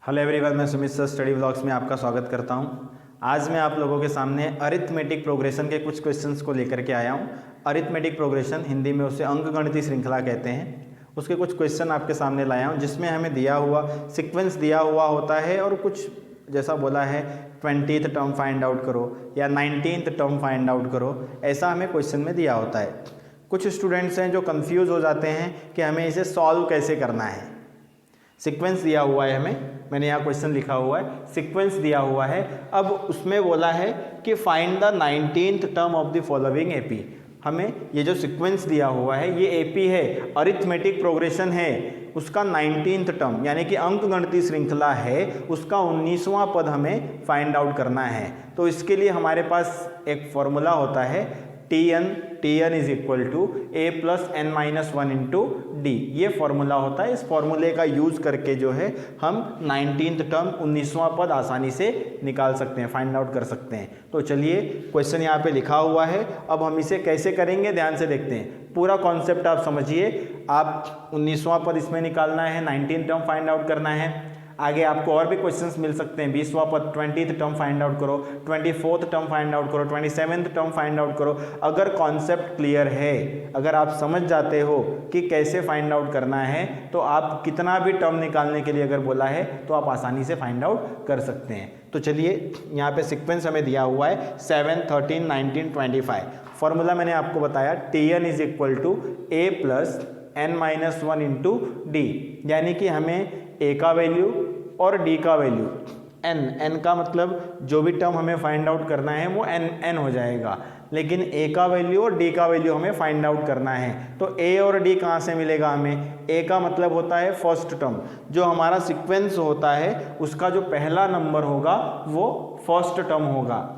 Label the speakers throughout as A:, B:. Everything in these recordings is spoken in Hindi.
A: हेलो एवरीवन, मैं सुमित सर स्टडी व्लॉग्स में आपका स्वागत करता हूं। आज मैं आप लोगों के सामने अरिथमेटिक प्रोग्रेशन के कुछ क्वेश्चंस को लेकर के आया हूं। अरिथमेटिक प्रोग्रेशन, हिंदी में उसे अंकगणितीय श्रृंखला कहते हैं। उसके कुछ क्वेश्चन आपके सामने लाया हूं, जिसमें हमें दिया हुआ सीक्वेंस दिया हुआ होता है और कुछ जैसा बोला है 20th टर्म फाइंड आउट करो या 19th टर्म फाइंड आउट करो, ऐसा हमें क्वेश्चन में दिया होता है। कुछ स्टूडेंट्स हैं जो कन्फ्यूज़ हो जाते हैं कि हमें इसे सॉल्व कैसे करना है। सीक्वेंस दिया हुआ है हमें, मैंने यहाँ क्वेश्चन लिखा हुआ है, सीक्वेंस दिया हुआ है। अब उसमें बोला है कि find the 19th term of the following AP. हमें ये जो सीक्वेंस दिया हुआ है ये एपी है, अरिथमेटिक प्रोग्रेशन है, उसका 19th टर्म यानी कि अंकगणितीय श्रृंखला है, उसका 19वां पद हमें फाइंड आउट करना है। तो इसके लिए हमारे पास एक फॉर्मूला होता है Tn is equal to a plus n minus 1 into d. ये फॉर्मूला होता है। इस फॉर्मूले का यूज करके जो है हम 19th टर्म 19वां पद आसानी से निकाल सकते हैं, फाइंड आउट कर सकते हैं। तो चलिए, क्वेश्चन यहाँ पे लिखा हुआ है। अब हम इसे कैसे करेंगे ध्यान से देखते हैं। पूरा कॉन्सेप्ट आप समझिए। आप 19वां पद इसमें निकालना है, 19th टर्म फाइंड आउट करना है। आगे आपको और भी क्वेश्चंस मिल सकते हैं। 20वां पद 20th टर्म फाइंड आउट करो, 24th टर्म फाइंड आउट करो, 27th टर्म फाइंड आउट करो। अगर कॉन्सेप्ट क्लियर है, अगर आप समझ जाते हो कि कैसे फाइंड आउट करना है, तो आप कितना भी टर्म निकालने के लिए अगर बोला है तो आप आसानी से फाइंड आउट कर सकते हैं। तो चलिए, यहाँ पे सीक्वेंस हमें दिया हुआ है 7, 13, 19, 25। फॉर्मूला मैंने आपको बताया Tn is equal to a plus n minus 1 into d, यानी कि हमें a का वैल्यू और d का वैल्यू n का मतलब जो भी टर्म हमें फाइंड आउट करना है वो n हो जाएगा, लेकिन a का वैल्यू और d का वैल्यू हमें फाइंड आउट करना है। तो a और d कहाँ से मिलेगा हमें? a का मतलब होता है फर्स्ट टर्म, जो हमारा सीक्वेंस होता है उसका जो पहला नंबर होगा वो फर्स्ट टर्म होगा।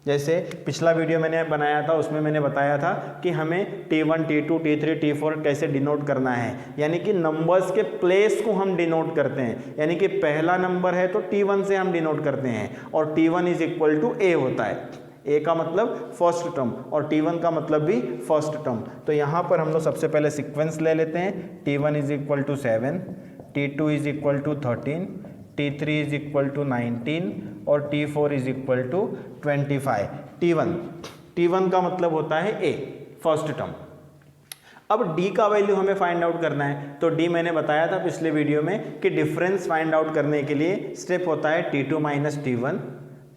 A: जैसे पिछला वीडियो मैंने बनाया था, उसमें मैंने बताया था कि हमें T1, T2, T3, T4 कैसे डिनोट करना है, यानी कि नंबर्स के प्लेस को हम डिनोट करते हैं। यानी कि पहला नंबर है तो T1 से हम डिनोट करते हैं और T1 is equal to A होता है। A का मतलब फर्स्ट टर्म और T1 का मतलब भी फर्स्ट टर्म। तो यहाँ पर हम लोग सबसे पहले सीक्वेंस ले लेते हैं। T1 is equal to 7, T2 is equal to 13, T3 is equal to 19 और T4 is equal to 25। T1 का मतलब होता है A, फर्स्ट टर्म। अब D का वैल्यू हमें फाइंड आउट करना है। तो D मैंने बताया था पिछले वीडियो में कि डिफरेंस फाइंड आउट करने के लिए स्टेप होता है T2 minus T1,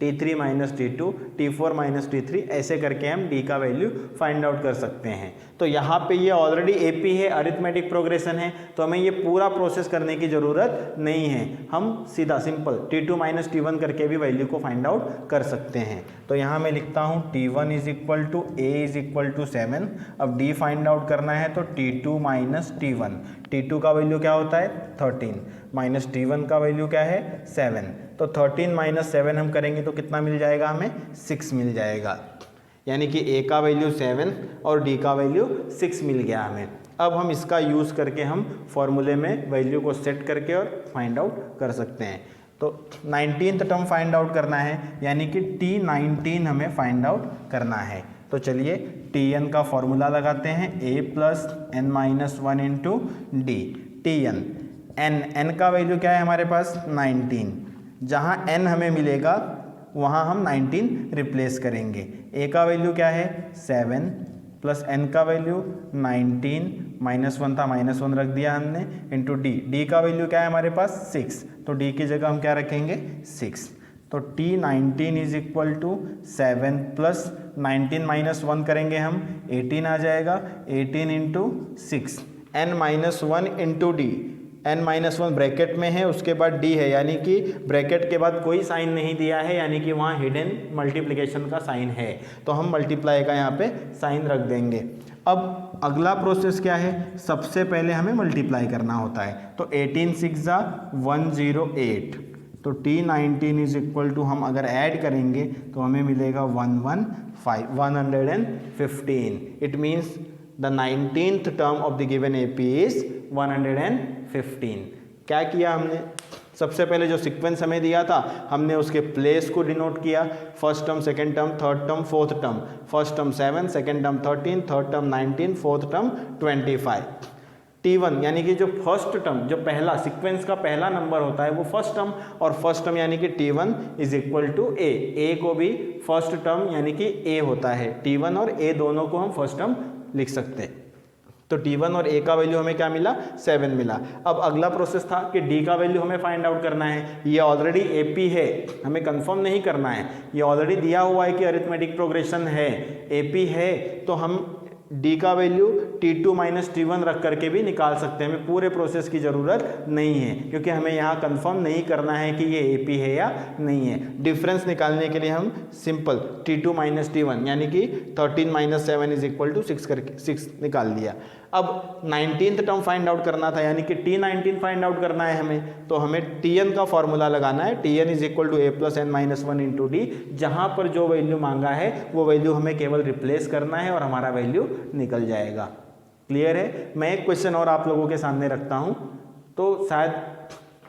A: T3 minus T2, T4 minus T3, ऐसे करके हम D का वैल्यू फाइंड आउट कर सकते हैं। तो यहाँ पे ये ऑलरेडी AP है, अरिथमेटिक प्रोग्रेशन है, तो हमें ये पूरा प्रोसेस करने की ज़रूरत नहीं है। हम सीधा सिंपल T2 माइनस T1 करके भी वैल्यू को फाइंड आउट कर सकते हैं। तो यहाँ मैं लिखता हूँ T1 is equal to A is equal to 7। अब D फाइंड आउट करना है तो T2 माइनस T1। T2 का वैल्यू क्या होता है? 13 माइनस T1 का वैल्यू क्या है? 7। तो 13 माइनस 7 हम करेंगे तो कितना मिल जाएगा हमें? 6 मिल जाएगा। यानी कि A का वैल्यू 7 और D का वैल्यू 6 मिल गया हमें। अब हम इसका यूज़ करके हम फॉर्मूले में वैल्यू को सेट करके और फाइंड आउट कर सकते हैं। तो 19th टर्म फाइंड आउट करना है, यानी कि T19 हमें फाइंड आउट करना है। तो चलिए, Tn का फॉर्मूला लगाते हैं, a plus n minus 1 into D. Tn n का वैल्यू क्या है हमारे पास? 19। जहाँ n हमें मिलेगा वहाँ हम 19 रिप्लेस करेंगे। a का वैल्यू क्या है? 7 प्लस n का वैल्यू 19, माइनस 1 था, माइनस 1 रख दिया हमने, इंटू d का वैल्यू क्या है हमारे पास? 6। तो d की जगह हम क्या रखेंगे? 6। तो T19 is equal to 7 plus 19 minus 1 करेंगे हम, 18 आ जाएगा। 18 into 6, n minus 1 into d. n minus 1 bracket में है, उसके बाद d है, यानी कि ब्रैकेट के बाद कोई साइन नहीं दिया है, यानी कि वहाँ हिडन मल्टीप्लिकेशन का साइन है। तो हम मल्टीप्लाई का यहाँ पे साइन रख देंगे। अब अगला प्रोसेस क्या है? सबसे पहले हमें मल्टीप्लाई करना होता है। तो 18 6 108। तो T19 इज इक्वल टू हम अगर ऐड करेंगे तो हमें मिलेगा 115। It means the 19th term of the given AP is 115। क्या किया हमने? सबसे पहले जो सीक्वेंस हमें दिया था हमने उसके प्लेस को डिनोट किया। First term, second term, third term, fourth term. First term 7, second term 13, third term 19, fourth term 25। T1 यानी कि जो फर्स्ट टर्म, जो पहला सीक्वेंस का पहला नंबर होता है वो फर्स्ट टर्म, और फर्स्ट टर्म यानी कि T1 इज इक्वल टू ए को भी फर्स्ट टर्म यानी कि ए होता है। T1 और ए दोनों को हम फर्स्ट टर्म लिख सकते हैं। तो T1 और A का वैल्यू हमें क्या मिला, 7 मिला। अब अगला प्रोसेस था कि D का वैल्यू हमें फाइंड आउट करना है। ये ऑलरेडी AP है, हमें कंफर्म नहीं करना है, ये ऑलरेडी दिया हुआ है कि अरिथमेटिक प्रोग्रेशन है, AP है, तो हम D का वैल्यू T2 माइनस T1 रख करके भी निकाल सकते हैं। हमें पूरे प्रोसेस की ज़रूरत नहीं है क्योंकि हमें यहाँ कंफर्म नहीं करना है कि ये AP है या नहीं है। डिफरेंस निकालने के लिए हम सिंपल T2 माइनस T1 यानी कि 13 माइनस 7 इज इक्वल टू 6 करके 6 निकाल दिया। अब 19th टर्म फाइंड आउट करना था यानी कि T19 फाइंड आउट करना है हमें, तो हमें Tn का फॉर्मूला लगाना है। Tn is equal to a plus n minus 1 into d. जहाँ पर जो वैल्यू मांगा है वो वैल्यू हमें केवल रिप्लेस करना है और हमारा वैल्यू निकल जाएगा। क्लियर है? मैं एक क्वेश्चन और आप लोगों के सामने रखता हूँ तो शायद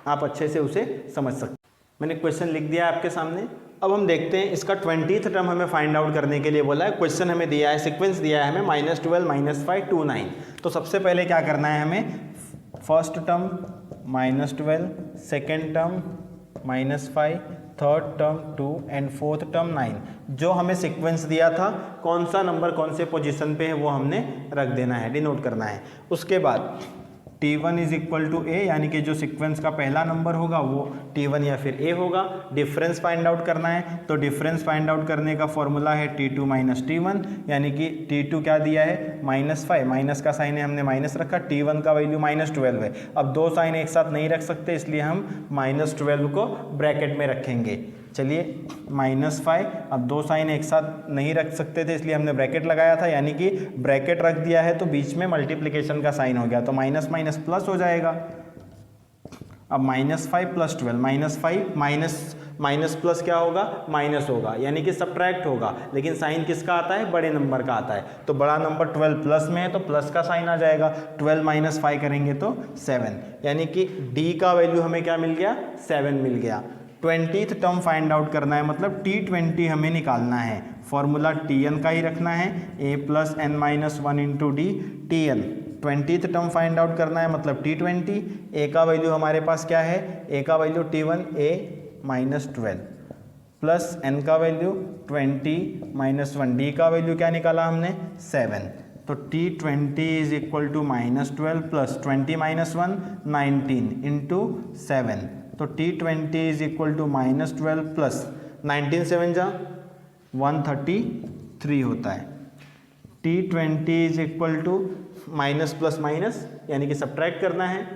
A: आप अच्छे से उसे समझ सकते। मैंने क्वेश्चन लिख दिया है आपके सामने। अब हम देखते हैं इसका 20th टर्म हमें फाइंड आउट करने के लिए बोला है। क्वेश्चन हमें दिया है, सीक्वेंस दिया है हमें -12 -5 2 9। तो सबसे पहले क्या करना है हमें, first term -12, second term -5, third term 2 and fourth term 9। जो हमें सीक्वेंस दिया था, कौन सा नंबर कौन से पोजीशन पे है वो हमने रख देना है, डिनोट करना है। उसके बाद T1 इज इक्वल टू ए यानी कि जो सीक्वेंस का पहला नंबर होगा वो T1 या फिर ए होगा। डिफरेंस फाइंड आउट करना है, तो डिफरेंस फाइंड आउट करने का फॉर्मूला है T2 माइनस T1 यानी कि T2 क्या दिया है -5, माइनस का साइन है हमने माइनस रखा, T1 का वैल्यू -12 है। अब दो साइन एक साथ नहीं रख सकते इसलिए हम -12 को ब्रैकेट में रखेंगे। चलिए -5, अब दो साइन एक साथ नहीं रख सकते थे इसलिए हमने ब्रैकेट लगाया था, यानी कि ब्रैकेट रख दिया है तो बीच में मल्टीप्लिकेशन का साइन हो गया तो माइनस माइनस प्लस हो जाएगा। अब -5 + 12, -5 माइनस प्लस क्या होगा, माइनस होगा यानी कि सब्ट्रैक्ट होगा, लेकिन साइन किसका आता है, बड़े नंबर का आता है। तो बड़ा नंबर 12 प्लस में है तो प्लस का साइन आ जाएगा, 12 - 5 करेंगे तो 7, यानी कि डी का वैल्यू हमें क्या मिल गया, 7 मिल गया। 20th टर्म फाइंड आउट करना है, मतलब T20 हमें निकालना है। फॉर्मूला Tn का ही रखना है, a + n - 1 into D Tn। 20th term find out करना है मतलब T20। a का वैल्यू हमारे पास क्या है, a का value T1 a -12 plus n का वैल्यू 20 - 1, d का वैल्यू क्या निकाला हमने, 7। तो T20 is equal to -12 plus 20 - 1 19 into 7। तो T20 is equal to -12 plus 19 7 जा 133 होता है। T20 is equal to minus plus minus यानी कि सब्ट्रैक्ट करना है।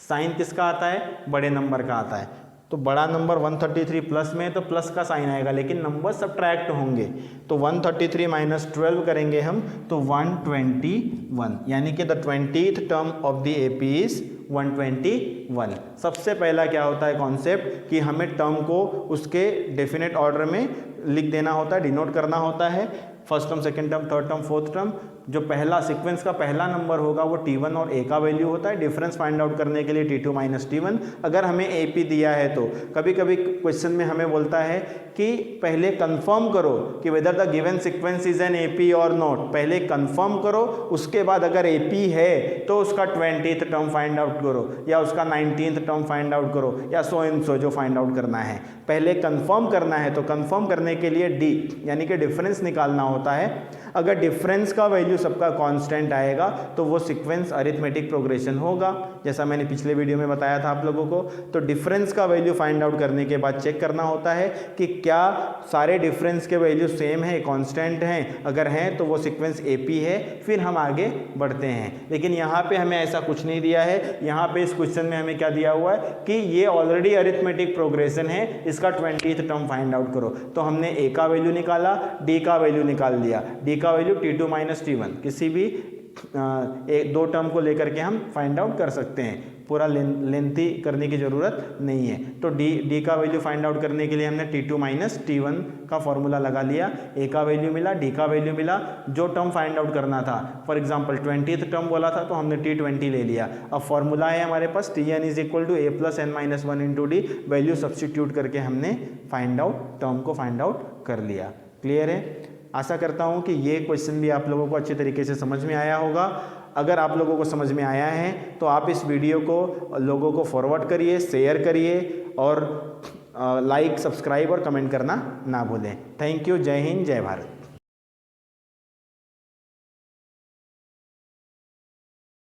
A: साइन किसका आता है, बड़े नंबर का आता है। तो बड़ा नंबर 133 प्लस में है तो प्लस का साइन आएगा, लेकिन नंबर सब्ट्रैक्ट होंगे। तो 133 - 12 करेंगे हम तो 121, यानी कि the 20th term of the AP is 121। सबसे पहला क्या होता है कॉन्सेप्ट कि हमें टर्म को उसके डेफिनेट ऑर्डर में लिख देना होता है, डिनोट करना होता है। First term, second term, third term, fourth term. जो पहला सीक्वेंस का पहला नंबर होगा वो T1 और A का वैल्यू होता है। डिफरेंस फाइंड आउट करने के लिए T2 माइनस T1। अगर हमें AP दिया है तो कभी कभी क्वेश्चन में हमें बोलता है कि पहले कंफर्म करो कि whether the given sequence is an AP और नॉट। पहले कंफर्म करो, उसके बाद अगर AP है तो उसका 20th टर्म फाइंड आउट करो या उसका 19th टर्म फाइंड आउट करो या सो एंड सो जो फाइंड आउट करना है। पहले कंफर्म करना है तो कंफर्म करने के लिए D यानी कि डिफरेंस निकालना होता है। अगर डिफरेंस का वैल्यू सबका कांस्टेंट आएगा तो वो सीक्वेंस अरिथमेटिक प्रोग्रेशन होगा, जैसा मैंने पिछले वीडियो में बताया था आप लोगों को। तो डिफरेंस का वैल्यू फाइंड आउट करने के बाद चेक करना होता है कि क्या सारे डिफरेंस के वैल्यू सेम है, कांस्टेंट हैं। अगर हैं तो वो सीक्वेंस AP है, फिर हम आगे बढ़ते हैं। लेकिन यहाँ पे हमें ऐसा कुछ नहीं दिया है। यहाँ पे इस क्वेश्चन में हमें क्या दिया हुआ है कि ये ऑलरेडी अरिथमेटिक प्रोग्रेशन है, इसका 20th टर्म फाइंड आउट करो। तो हमने A का वैल्यू निकाला, D का वैल्यू निकाल दिया। D का वैल्यू T2 माइनस T1, किसी भी दो टर्म को लेकर के हम फाइंड आउट कर सकते हैं, पूरा लेंथी करने की ज़रूरत नहीं है। तो D का वैल्यू फाइंड आउट करने के लिए हमने T2 माइनस T1 का फॉर्मूला लगा लिया। A का वैल्यू मिला, D का वैल्यू मिला, जो टर्म फाइंड आउट करना था, फॉर एग्जांपल 20th टर्म बोला था तो हमने T20 ले लिया। अब फॉर्मूला है हमारे पास Tn is equal to A + n - 1 into d. Value substitute करके हमने फाइंड आउट टर्म को फाइंड आउट कर लिया। क्लियर है? आशा करता हूँ कि ये क्वेश्चन भी आप लोगों को अच्छे तरीके से समझ में आया होगा। अगर आप लोगों को समझ में आया है तो आप इस वीडियो को लोगों को फॉरवर्ड करिए, शेयर करिए और लाइक, सब्सक्राइब और कमेंट करना ना भूलें। Thank you. जय हिंद, जय भारत।